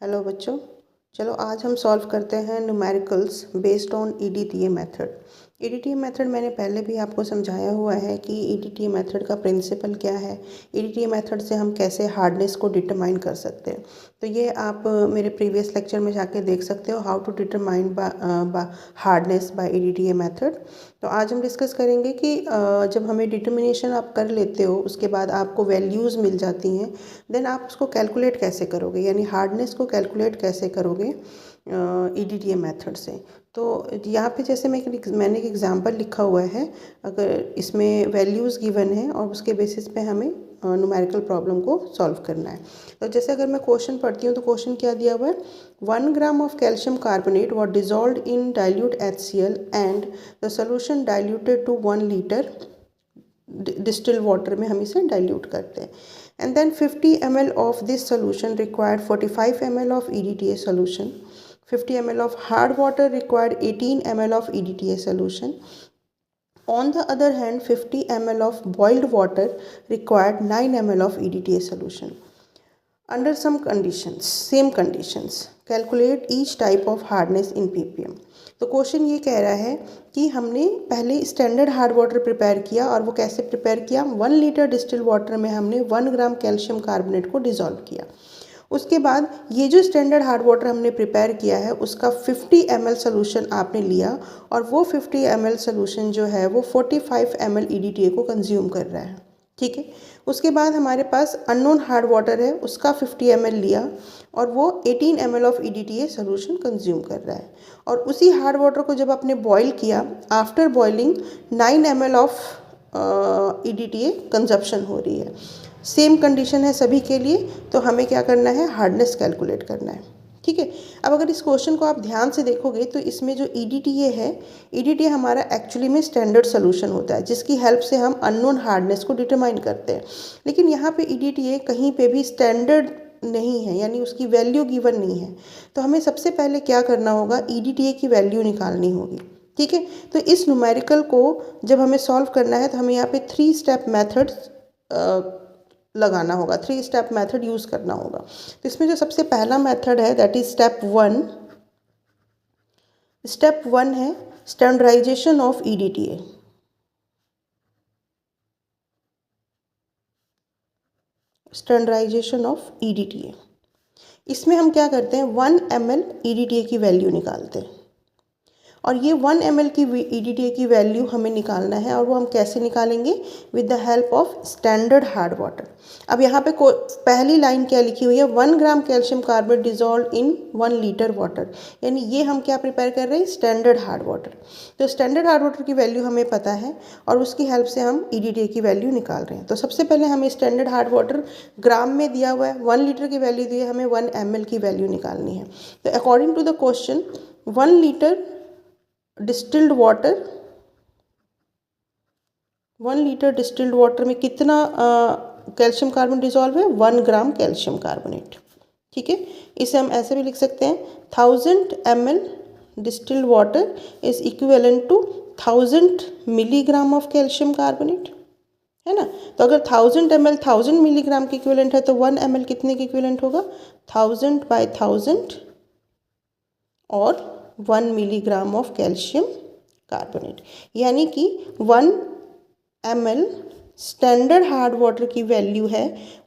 Hello बच्चों, चलो आज हम सॉल्व करते हैं numericals based on EDTA method. EDTA method मैंने पहले भी आपको समझाया हुआ है कि ईडीटीए मेथड का प्रिंसिपल क्या है। ईडीटीए मेथड से हम कैसे हार्डनेस को डिटरमाइन कर सकते हैं, तो ये आप मेरे प्रीवियस लेक्चर में जाके देख सकते हो, how to determine hardness by EDTA method. तो आज हम डिस्कस करेंगे कि जब हमें डिटर्मिनेशन आप कर लेते हो, उसके बाद आपको वैल्यूज़ मिल जाती हैं, देन आप उसको कैलकुलेट कैसे करोगे, यानी हार्डनेस को कैलकुलेट कैसे करोगे ईडीटीए मेथड से। तो यहाँ पे जैसे मैंने एक एग्जांपल लिखा हुआ है, अगर इसमें वैल्यूज़ गिवन है और उसके बेसिस पे हमें न्यूमेरिकल प्रॉब्लम को सॉल्व करना है। तो जैसे अगर मैं क्वेश्चन पढ़ती हूँ तो क्वेश्चन क्या दिया हुआ है, 1 gram of calcium carbonate what dissolve in dilute HCl and the solution diluted to 1 litre distil water में हम इसे डाइल्यूट करते हैं। And then 50 ml of this solution required 45 ml of EDTA solution. 50 ml of hard water required 18 ml of EDTA solution. On the other hand, 50 ml of boiled water required 9 ml of EDTA solution. Under some conditions, same conditions, calculate each type of hardness in ppm. तो question ये कह रहा है कि हमने पहले standard hard water prepare किया, और वो कैसे प्रिपेयर किया, 1 लीटर डिस्टिल वाटर में हमने 1 ग्राम कैल्शियम कार्बोनेट को डिज़ोल्व किया। उसके बाद ये जो स्टैंडर्ड हार्ड वाटर हमने प्रिपेयर किया है उसका 50 ml सोल्यूशन आपने लिया, और वो 50 ml सोल्यूशन जो है वो 45 ml EDTA को कंज्यूम कर रहा है। ठीक है, उसके बाद हमारे पास अननोन हार्ड वाटर है, उसका 50 ml लिया और वो 18 ml of EDTA solution consume कर रहा है। और उसी हार्ड वाटर को जब आपने बॉईल किया, after boiling 9 ml of EDTA consumption हो रही है। सेम कंडीशन है सभी के लिए, तो हमें क्या करना है, हार्डनेस कैलकुलेट करना है। ठीक है, अब अगर इस क्वेश्चन को आप ध्यान से देखोगे तो इसमें जो EDTA है, EDTA हमारा एक्चुअली में स्टैंडर्ड सोल्यूशन होता है जिसकी हेल्प से हम अननोन हार्डनेस को डिटरमाइन करते हैं। लेकिन यहाँ पे EDTA कहीं पे भी स्टैंडर्ड नहीं है, यानी उसकी वैल्यू गिवन नहीं है। तो हमें सबसे पहले क्या करना होगा, EDTA की वैल्यू निकालनी होगी। ठीक है, तो इस न्यूमेरिकल को जब हमें सॉल्व करना है तो हमें यहाँ पे 3 स्टेप मेथड लगाना होगा, 3 स्टेप मेथड यूज़ करना होगा। तो इसमें जो सबसे पहला मेथड है दैट इज स्टेप 1। स्टेप 1 है standardisation of EDTA। Standardisation of EDTA, इसमें हम क्या करते हैं, 1 ml EDTA की वैल्यू निकालते हैं, और ये 1 ml की EDTA की वैल्यू हमें निकालना है, और वो हम कैसे निकालेंगे, with the help of standard hard water. अब यहाँ पे पहली लाइन क्या लिखी हुई है, 1 ग्राम calcium carbonate dissolve in 1 litre water, यानी ये हम क्या प्रिपेयर कर रहे हैं, स्टैंडर्ड हार्ड वाटर। तो स्टैंडर्ड हार्ड वाटर की वैल्यू हमें पता है और उसकी हेल्प से हम EDTA की वैल्यू निकाल रहे हैं। तो सबसे पहले हमें स्टैंडर्ड हार्ड वाटर ग्राम में दिया हुआ है, 1 लीटर की वैल्यू दी है, हमें 1 ml की वैल्यू निकालनी है। तो according to the question, 1 litre distilled water, 1 litre distilled water में कितना कैल्शियम कार्बोनेट डिजॉल्व है, 1 ग्राम कैल्शियम कार्बोनेट। ठीक है, इसे हम ऐसे भी लिख सकते हैं, 1000 ml distilled water is equivalent to 1000 milligram of calcium carbonate, है ना। तो अगर 1000 ml 1000 मिलीग्राम के इक्विवेलेंट है तो 1 ml कितने के इक्विवेलेंट होगा, 1000 बाई 1000 और 1 मिलीग्राम ऑफ कैल्शियम कार्बोनेट, यानी कि 1 ml स्टैंडर्ड हार्ड वाटर की वैल्यू है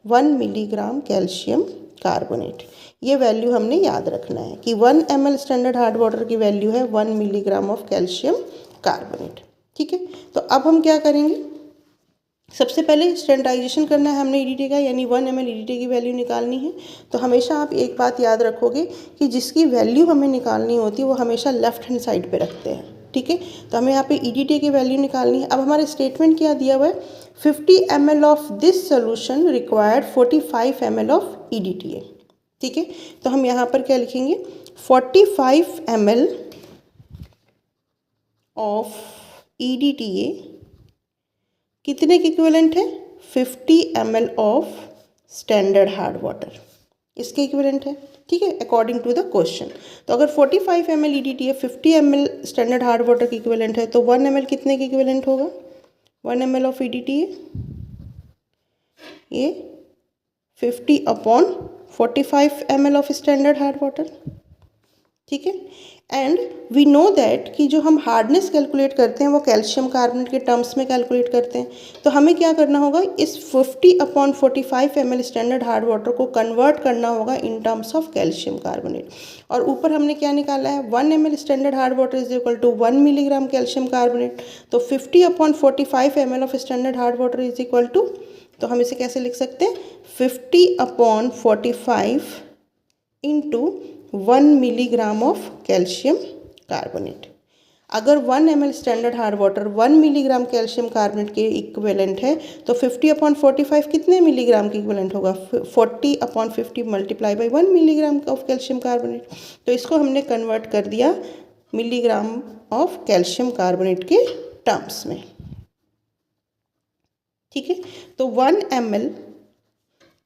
1 मिलीग्राम कैल्शियम कार्बोनेट। ये वैल्यू हमने याद रखना है कि 1 ml स्टैंडर्ड हार्ड वाटर की वैल्यू है 1 मिलीग्राम ऑफ कैल्शियम कार्बोनेट। ठीक है, तो अब हम क्या करेंगे, सबसे पहले स्टैंडर्डाइजेशन करना है हमने EDTA का, यानी 1 ml EDTA की वैल्यू निकालनी है। तो हमेशा आप एक बात याद रखोगे कि जिसकी वैल्यू हमें निकालनी होती है वो हमेशा लेफ्ट हैंड साइड पे रखते हैं। ठीक है, तो हमें यहाँ पे EDTA की वैल्यू निकालनी है। अब हमारे स्टेटमेंट क्या दिया हुआ है, 50 ml of this solution required 45 ml of EDTA। ठीक है, तो हम यहाँ पर क्या लिखेंगे, 45 ml ऑफ EDTA कितने के इक्विवेलेंट है, 50 ml of standard hard water, इसके इक्विवेलेंट है। ठीक है, अकॉर्डिंग टू द क्वेश्चन। तो अगर 45 ml EDTA 50 ml standard hard water के इक्विवेलेंट है तो 1 ml कितने के इक्विवेलेंट होगा, 1 ml ऑफ EDTA ये 50 upon 45 ml of standard hard water. ठीक है, एंड वी नो दैट कि जो हम हार्डनेस कैलकुलेट करते हैं वो कैल्शियम कार्बोनेट के टर्म्स में कैलकुलेट करते हैं। तो हमें क्या करना होगा, इस 50/45 ml स्टैंडर्ड हार्ड वाटर को कन्वर्ट करना होगा in terms of calcium carbonate. और ऊपर हमने क्या निकाला है, 1 ml standard hard water is equal to 1 milligram calcium carbonate. तो 50/45 ml of standard hard water is equal to, तो हम इसे कैसे लिख सकते हैं, 50/45 into 1 milligram of calcium carbonate. अगर 1 ml standard hard water 1 milligram calcium carbonate के इक्विवेलेंट है तो 50/45 कितने मिलीग्राम के इक्विवेलेंट होगा, 40/50 multiply by 1 milligram of calcium carbonate. तो इसको हमने कन्वर्ट कर दिया मिलीग्राम ऑफ कैल्शियम कार्बोनेट के टर्म्स में। ठीक है, तो 1 ml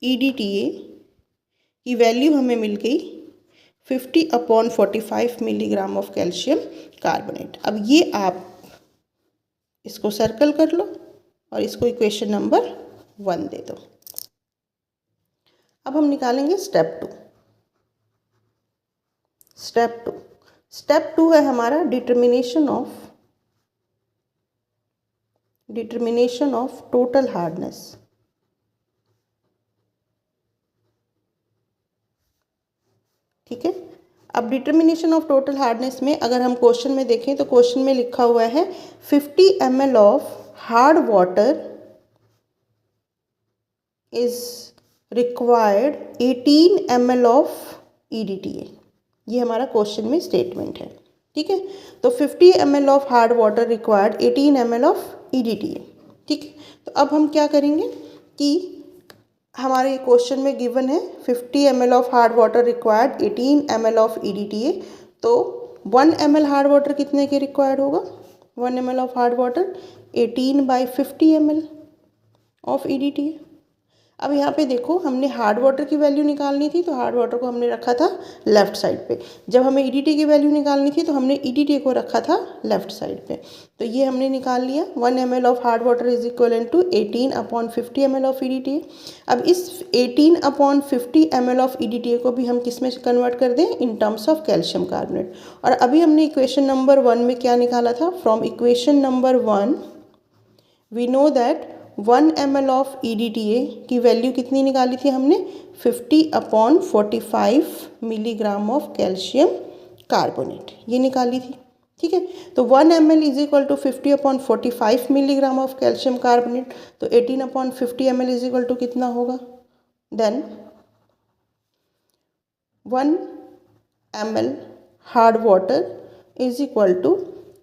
EDTA की वैल्यू हमें मिल गई 50/45 मिलीग्राम ऑफ कैल्शियम कार्बोनेट। अब ये आप इसको सर्कल कर लो और इसको इक्वेशन नंबर 1 दे दो। अब हम निकालेंगे स्टेप 2। स्टेप 2 है हमारा डिटर्मिनेशन ऑफ टोटल हार्डनेस। ठीक है, अब डिटर्मिनेशन ऑफ टोटल हार्डनेस में अगर हम क्वेश्चन में देखें तो क्वेश्चन में लिखा हुआ है 50 ml of hard water is required 18 ml of EDTA। ये हमारा क्वेश्चन में स्टेटमेंट है। ठीक है, तो 50 ml of hard water required 18 ml of EDTA। ठीक है, तो अब हम क्या करेंगे कि हमारे क्वेश्चन में गिवन है 50 ml of hard water required 18 ml of EDTA। तो 1 ml हार्ड वाटर कितने के रिक्वायर्ड होगा, 1 ml of hard water 18/50 ml of EDTA। अब यहाँ पे देखो हमने हार्ड वाटर की वैल्यू निकालनी थी तो हार्ड वाटर को हमने रखा था लेफ्ट साइड पे। जब हमें EDTA की वैल्यू निकालनी थी तो हमने EDTA को रखा था लेफ्ट साइड पे। तो ये हमने निकाल लिया 1 ml of hard water is equal to 18/50 ml of EDTA। अब इस 18/50 ml ऑफ EDTA को भी हम किस में कन्वर्ट कर दें, इन टर्म्स ऑफ कैल्शियम कार्बोनेट। और अभी हमने इक्वेशन नंबर 1 में क्या निकाला था, from equation number 1 we know that 1 ml of EDTA की वैल्यू कितनी निकाली थी हमने, 50/45 मिलीग्राम ऑफ कैल्शियम कार्बोनेट, ये निकाली थी। ठीक है, तो 1 ml is equal to 50/45 milligram of calcium carbonate. तो 18/50 ml इज इक्वल टू कितना होगा, then 1 ml hard water is equal to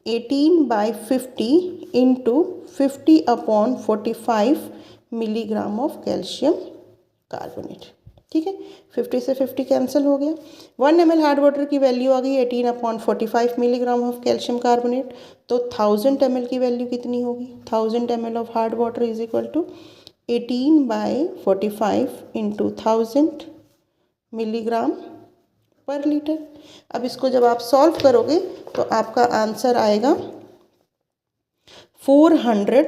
18/50 into 50/45 milligram of calcium carbonate. ठीक है, 50 से 50 कैंसिल हो गया। 1 ml हार्ड वाटर की वैल्यू आ गई 18/45 मिलीग्राम ऑफ कैल्शियम कार्बोनेट। तो 1000 ml की वैल्यू कितनी होगी, 1000 ml of hard water is equal to 18/45 into 1000 milligram per litre. अब इसको जब आप सॉल्व करोगे तो आपका आंसर आएगा 400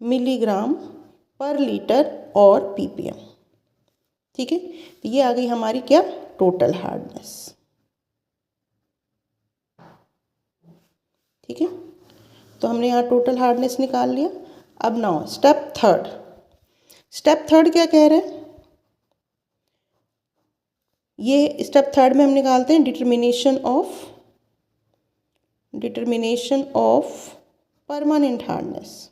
मिलीग्राम पर लीटर और ppm। ठीक है, तो ये आ गई हमारी क्या, टोटल हार्डनेस। ठीक है, तो हमने यहाँ टोटल हार्डनेस निकाल लिया। अब नाउ स्टेप थर्ड क्या कह रहे हैं, ये स्टेप थर्ड में हम निकालते हैं डिटर्मिनेशन ऑफ परमानेंट हार्डनेस।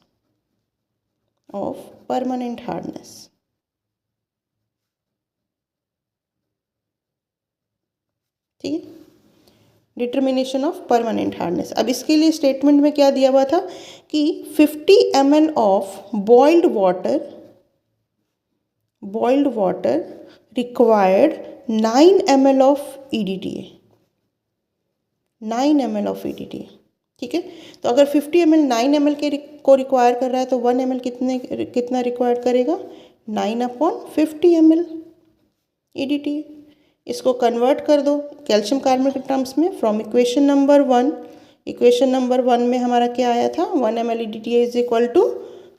ठीक है, डिटर्मिनेशन ऑफ परमानेंट हार्डनेस। अब इसके लिए स्टेटमेंट में क्या दिया हुआ था कि 50 ml of boiled water required 9 ml of EDTA। 9 ml of EDTA। ठीक है, तो अगर 50 ml 9 ml को रिक्वायर कर रहा है तो 1 ml कितना रिक्वायर करेगा, 9/50 ml EDTA। इसको कन्वर्ट कर दो कैल्शियम कार्बोनेट के टर्म्स में from equation number 1। Equation number 1 में हमारा क्या आया था, 1 ml EDTA is equal to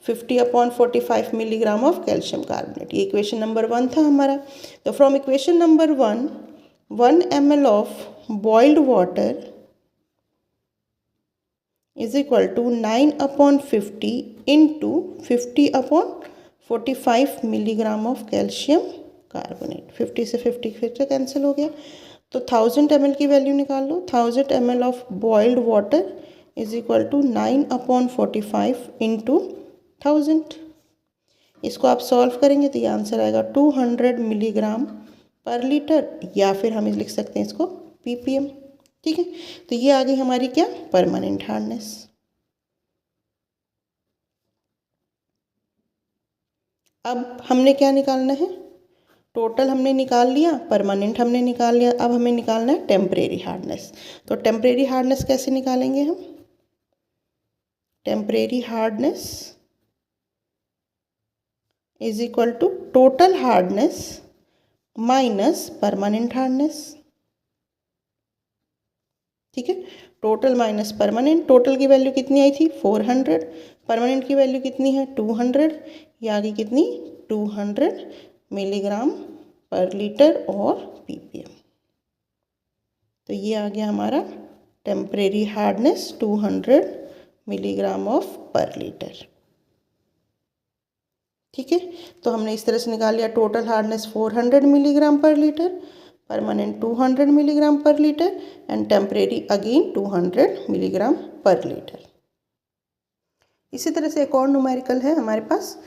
50/45 milligram of calcium carbonate. ये इक्वेशन नंबर 1 था हमारा। तो from equation number 1 1 ml of boiled water is equal to 9/50 into 50/45 milligram of calcium carbonate. 50 से 50 फिर से कैंसिल हो गया, तो 1000 ml की वैल्यू निकाल लो। 1000 ml of boiled water is equal to 9/45 into 1000। इसको आप सॉल्व करेंगे तो ये आंसर आएगा 200 मिलीग्राम पर लीटर, या फिर हम लिख सकते हैं इसको ppm। ठीक है, तो ये आ गई हमारी क्या, परमानेंट हार्डनेस। अब हमने क्या निकालना है, टोटल हमने निकाल लिया, परमानेंट हमने निकाल लिया, अब हमें निकालना है टेम्परेरी हार्डनेस। तो टेम्परेरी हार्डनेस कैसे निकालेंगे हम, temporary hardness is equal to total hardness minus permanent hardness. ठीक है, टोटल माइनस परमानेंट। टोटल की वैल्यू कितनी आई थी 400, परमानेंट की वैल्यू कितनी है 200, ये आ गई कितनी 200 मिलीग्राम पर लीटर और ppm। तो ये आ गया हमारा टेम्परेरी हार्डनेस 200 मिलीग्राम ऑफ पर लीटर। ठीक है, तो हमने इस तरह से निकाल लिया total hardness 400 milligram per litre, permanent 200 milligram per litre and temporary again 200 milligram per litre. इसी तरह से एक और न्यूमेरिकल है हमारे पास।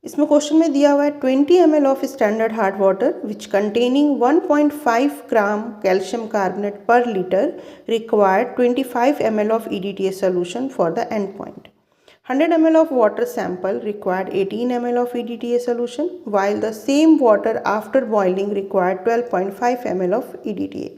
इसमें क्वेश्चन में दिया हुआ है 20 ml of standard hard water which containing 1.5 gram calcium carbonate per litre required 25 ml of EDTA solution for the end point. 100 ml of water sample required 18 ml of EDTA solution, while the same water after boiling required 12.5 ml of EDTA.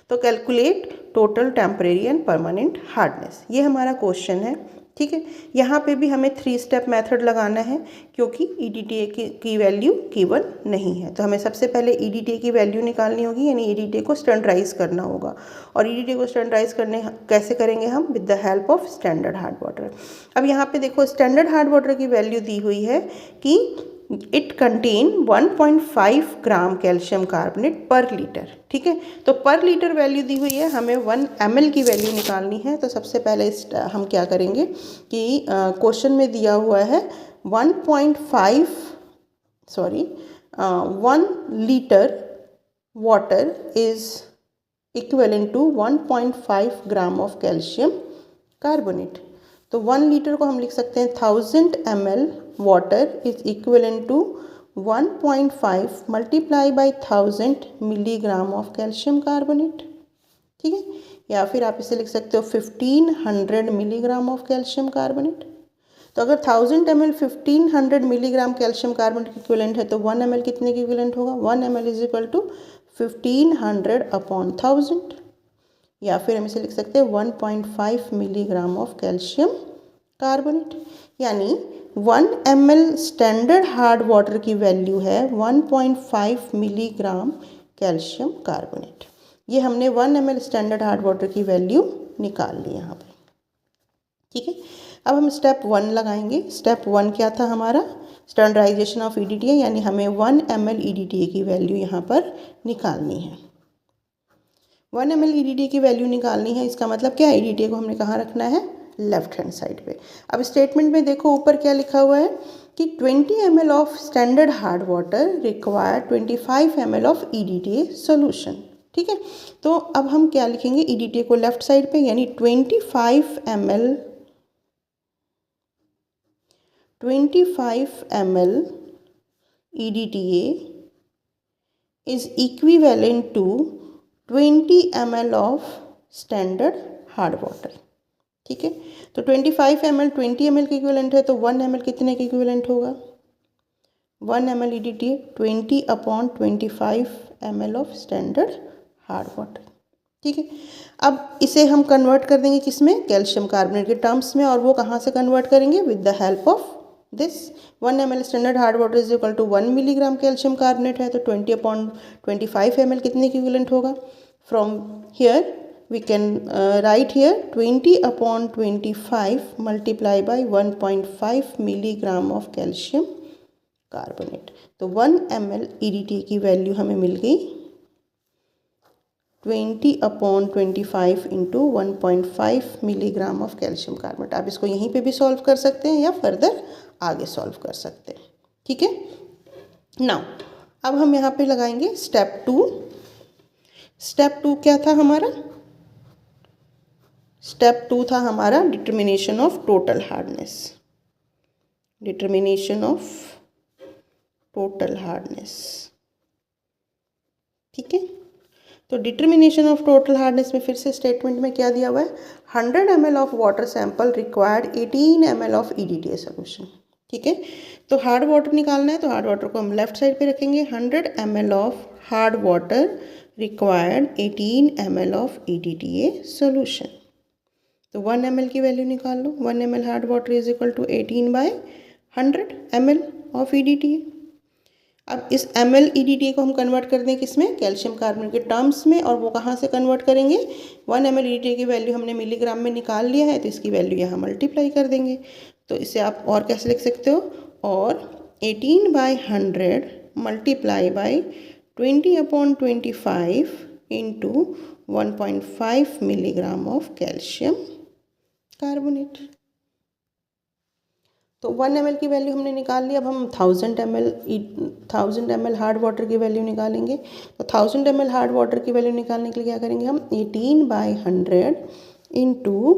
तो calculate total temporary and permanent hardness, ये हमारा question है। ठीक है, यहाँ पे भी हमें 3 स्टेप मेथड लगाना है क्योंकि EDTA की वैल्यू गिवन नहीं है। तो हमें सबसे पहले EDTA की वैल्यू निकालनी होगी, यानी EDTA को स्टैंडर्डाइज करना होगा। और EDTA को स्टैंडर्डाइज करने कैसे करेंगे हम, with the help of standard hard water. अब यहाँ पे देखो स्टैंडर्ड हार्ड वाटर की वैल्यू दी हुई है कि it contain 1.5 gram calcium carbonate per litre. ठीक है, तो पर लीटर वैल्यू दी हुई है, हमें 1 ml की वैल्यू निकालनी है। तो सबसे पहले हम क्या करेंगे कि क्वेश्चन में दिया हुआ है 1 litre water is equivalent to 1.5 gram of calcium carbonate. तो 1 लीटर को हम लिख सकते हैं 1000 ml water is equivalent to 1.5 multiply by 1000 milligram of calcium carbonate. ठीक है, या फिर आप इसे लिख सकते हो 1500 मिलीग्राम ऑफ कैल्शियम कार्बोनेट। तो अगर 1000 ml 1500 मिलीग्राम कैल्शियम कार्बोनेट की इक्विवेलेंट है तो 1 ml कितने की इक्विवेलेंट होगा, 1 ml इज इक्वल टू 1500/1000, या फिर हम इसे लिख सकते हैं 1.5 मिलीग्राम ऑफ कैल्शियम कार्बोनेट। यानी 1 ml स्टैंडर्ड हार्ड वाटर की वैल्यू है 1.5 मिलीग्राम कैल्शियम कार्बोनेट। ये हमने 1 ml स्टैंडर्ड हार्ड वाटर की वैल्यू निकाल ली यहाँ पे। ठीक है, अब हम स्टेप 1 लगाएंगे। स्टेप 1 क्या था हमारा, स्टैंडर्डाइजेशन ऑफ EDTA, यानी हमें 1 ml EDTA की वैल्यू यहाँ पर निकालनी है। 1 ml EDTA की वैल्यू निकालनी है, इसका मतलब क्या है, EDTA को हमने कहाँ रखना है, लेफ्ट हैंड साइड पे। अब स्टेटमेंट में देखो ऊपर क्या लिखा हुआ है कि 20 ml of standard hard water require 25 ml of EDTA solution. ठीक है, तो अब हम क्या लिखेंगे, EDTA को लेफ्ट साइड पे, यानी 25 ml EDTA is equivalent to 20 ml of standard hard water. ठीक है, तो 25 ml 20 ml के इक्विवेलेंट है, तो 1 ml कितने के इक्विवेलेंट होगा, 1 ml EDTA 20/25 ml of standard hard water. ठीक है, अब इसे हम कन्वर्ट कर देंगे किसमें, कैल्शियम कार्बोनेट के टर्म्स में, और वो कहाँ से कन्वर्ट करेंगे, with the help of this 1 ml standard hard water is equal to 1 milligram calcium carbonate है, तो 20/25 ml कितने के इक्विवेलेंट होगा, from here we can write here 20/25 multiply by 1.5 milligram of calcium carbonate। तो 1 ml EDTA की value हमें मिल गई 20/25 into 1.5 milligram of calcium carbonate. आप इसको यहीं पे भी सॉल्व कर सकते हैं या फर्दर आगे सॉल्व कर सकते हैं, ठीक है। नाउ अब हम यहाँ पे लगाएंगे स्टेप 2। स्टेप 2 क्या था हमारा? स्टेप 2 था हमारा determination of total hardness. Determination of total hardness, ठीक है। तो डिटर्मिनेशन ऑफ टोटल हार्डनेस में फिर से स्टेटमेंट में क्या दिया हुआ है? 100 ml of water sample required 18 ml of EDTA solution, ठीक है। तो हार्ड वाटर निकालना है, तो हार्ड वाटर को हम लेफ्ट साइड पे रखेंगे। 100 ml of hard water required 18 ml of EDTA solution. तो 1 ml की वैल्यू निकाल लो। 1 ml hard water is equal to 18/100 ml of EDTA। अब इस ml EDTA को हम कन्वर्ट कर दें किसमें? कैल्शियम कार्बोनेट के टर्म्स में। और वो कहाँ से कन्वर्ट करेंगे? 1 ml EDTA की वैल्यू हमने मिलीग्राम में निकाल लिया है, तो इसकी वैल्यू यहाँ मल्टीप्लाई कर देंगे। तो इसे आप और कैसे लिख सकते हो? और 18/100 multiply by 20/25 into 1.5 milligram of calcium carbonate. तो 1 ml की वैल्यू हमने निकाल ली। अब हम 1000 ml हार्ड वाटर की वैल्यू निकालेंगे। तो 1000 ml हार्ड वाटर की वैल्यू निकालने के लिए क्या करेंगे हम? 18/100 इंटू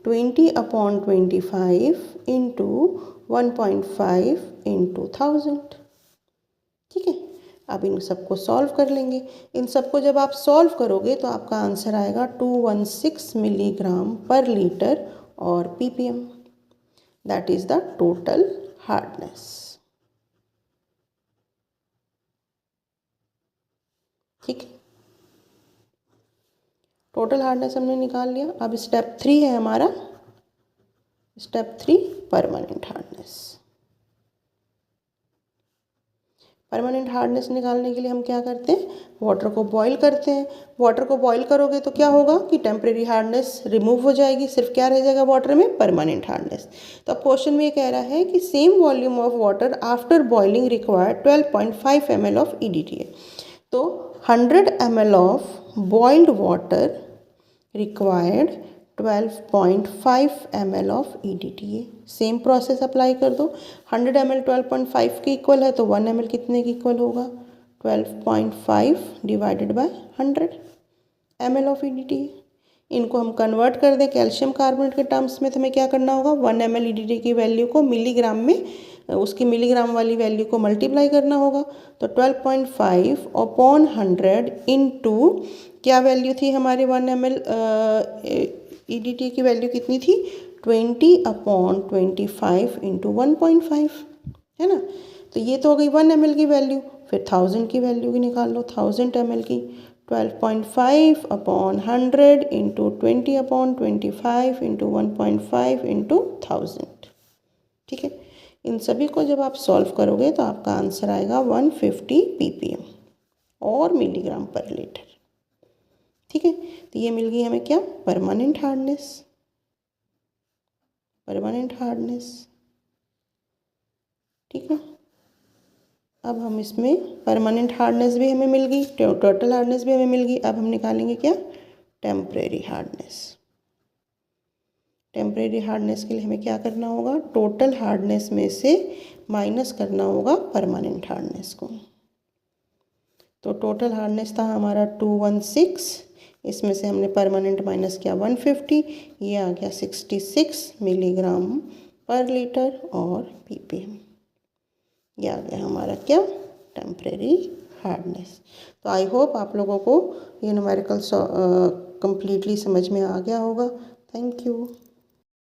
20/25 इंटू 1.5 इंटू 1000, ठीक है। अब इन सबको सॉल्व कर लेंगे। इन सबको जब आप सॉल्व करोगे तो आपका आंसर आएगा 216 मिलीग्राम पर लीटर और ppm। That is the total hardness, ठीक है। टोटल हार्डनेस हमने निकाल लिया। अब स्टेप 3 है हमारा, step 3 permanent hardness. Permanent hardness निकालने के लिए हम क्या करते हैं? वाटर को बॉईल करते हैं। वाटर को बॉईल करोगे तो क्या होगा कि टेम्परेरी हार्डनेस रिमूव हो जाएगी, सिर्फ क्या रह जाएगा वाटर में? Permanent hardness. तो अब क्वेश्चन में ये कह रहा है कि same volume of water after boiling required 12.5 ml of EDTA। तो 100 ml of boiled water required 12.5 ml of EDTA। Same process apply कर दो। 100 ml 12.5 के इक्वल है, तो 1 ml कितने के इक्वल होगा? 12.5 divided by 100 ml of EDTA। इनको हम कन्वर्ट कर दें कैल्शियम कार्बोनेट के टर्म्स में, तो हमें क्या करना होगा? 1 ml EDTA की वैल्यू को मिलीग्राम में, उसकी मिलीग्राम वाली वैल्यू को मल्टीप्लाई करना होगा। तो 12.5 अपॉन 100 इंटू क्या वैल्यू थी हमारे 1 ml EDTA की वैल्यू कितनी थी? 20/25 इंटू 1.5, है ना। तो ये तो हो गई 1 ml की वैल्यू। फिर 1000 की वैल्यू की निकाल लो। 1000 ml की 12.5 अपॉन 100 इंटू 20/25 इंटू 1.5 इंटू 1000, ठीक है। इन सभी को जब आप सॉल्व करोगे तो आपका आंसर आएगा 150 ppm और मिलीग्राम पर लीटर, ठीक है। तो ये मिल गई हमें क्या? Permanent hardness. परमानेंट हार्डनेस, ठीक है। अब हम इसमें परमानेंट हार्डनेस भी हमें मिल गई, टोटल हार्डनेस भी हमें मिल गई। अब हम निकालेंगे क्या? Temporary hardness. टेम्परेरी हार्डनेस के लिए हमें क्या करना होगा? टोटल हार्डनेस में से माइनस करना होगा परमानेंट हार्डनेस को। तो टोटल हार्डनेस था हमारा 216, इसमें से हमने परमानेंट माइनस किया 150, ये आ गया 66 मिलीग्राम पर लीटर और ppm। ये आ गया हमारा क्या? Temporary hardness. तो आई होप आप लोगों को ये न्यूमेरिकल कंप्लीटली समझ में आ गया होगा। Thank you.